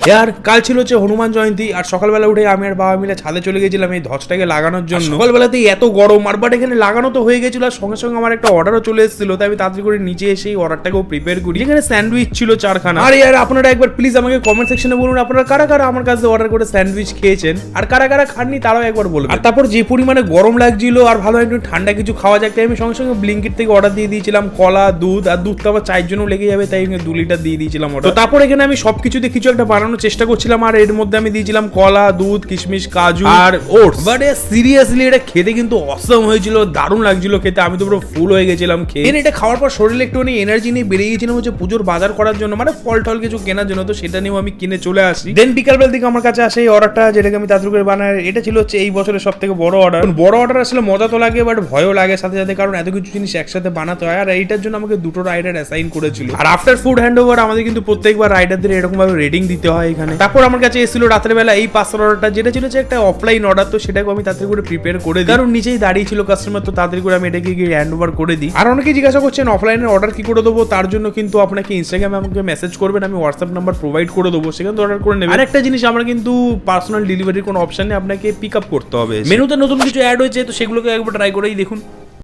আর কাল ছিল হচ্ছে হনুমান জয়ন্তী, আর সকালবেলা উঠে আমি আর বাবা মিলে ছাদে চলে গেছিলাম এই ধ্বজটাকে লাগানোর জন্য। সকালবেলাতেই এত গরম, আর বাট এখানে লাগানো তো হয়ে গেছিল, আর সঙ্গে সঙ্গে আমার একটা অর্ডারও চলে এসেছিল, তাই আমি তাড়াতাড়ি করে নিচে এসে এই অর্ডারটাকেও প্রিপেয়ার করি। এখানে স্যান্ডউইচ ছিল 4খানা। আর ইয়ার আপনারা একবার প্লিজ আমাকে কমেন্ট সেকশনে বলুন আপনারা কারা কারা আমার কাছে অর্ডার করে স্যান্ডউইচ খেয়েছেন, আর কারা কারা খাননি তারাও একবার বলুন। আর তারপর যে পরিমাণে গরম লাগছিল আর ভালো একটু ঠান্ডা কিছু খাওয়া যাক, তাই আমি সঙ্গে সঙ্গে ব্লিঙ্কিট থেকে অর্ডার দিয়ে দিয়েছিলাম কলা, দুধ, আর দুধ তো আবার চায়ের জন্য লেগে যাবে, তাই 2 লিটার দিয়ে দিয়েছিলাম অর্ডার। তো তারপর এখানে আমি সবকিছুতে কিছু একটা বানানোর চেষ্টা করছিলাম, আর এর মধ্যে আমি দিয়েছিলাম কলা, দুধ, কিশমিশ, কাজু আর ওটস। বাট সিরিয়াসলি এটা খেতে কিন্তু অসম হয়েছিল, দারুণ লাগছিল খেতে। আমি তো পুরো ফুল হয়ে গেছিলাম খেয়ে। এটা খাওয়ার পর শরীরে একটুখানি এনার্জি নিয়ে বেরিয়ে গেছিলাম হচ্ছে পুজোর বাজার করার জন্য, মানে ফল টল কিছু কেনার জন্য। তো সেটা নিয়েও আমি কিনে চলে আসি। দেন বিকালবেলা দিকে আমার কাছে আসে এই অর্ডারটা, যেটাকে আমি তাড়াতাড়ি করে বানাই। এটা ছিল হচ্ছে এই বছরের সব থেকে বড় অর্ডার। বড় অর্ডার আসলে মজা তো লাগে, বাট ভয়ও লাগে সাথে সাথে, কারণ এত কিছু জিনিস একসাথে বানাতে হয়। আর এইটার জন্য আমাকে 2টো রাইডার অ্যাসাইন করেছিল। আর আফটার ফুড হ্যান্ড ওভার আমাদের কিন্তু প্রত্যেকবার রাইডারদের এরকম ভাবে রেটিং দিতে হয় এখানে। তারপর আমার কাছে এসেছিল রাতের বেলা এই পাস্তার অর্ডারটা, যেটা ছিল যে একটা অফলাইন অর্ডার। তো সেটাকে আমি তাড়াতাড়ি করে প্রিপেয়ার করে দিই, কারণ নিচেই দাঁড়িয়ে ছিল কাস্টমার, তো তাড়াতাড়ি করে আমি এটাকে গিয়ে হ্যান্ড ওভার করে দিই। আর অনেকেই জিজ্ঞাসা করছেন অফলাইনের অর্ডার কি করে দেবো, তার জন্য কিন্তু আপনাকে ইনস্টাগ্রামে আমাকে মেসেজ করবেন, আমি হোয়াটসঅ্যাপ নাম্বার প্রোভাইড করে দেবো, সেখান থেকে অর্ডার করে নেবেন। আর একটা জিনিস, আমার কিন্তু পার্সোনাল ডেলিভারির কোনো অপশন নেই, আপনাকে পিক আপ করতে হবে। মেনুতে নতুন কিছু অ্যাড হয়েছে, তো সেগুলোকে একবার ট্রাই করেই দেখুন।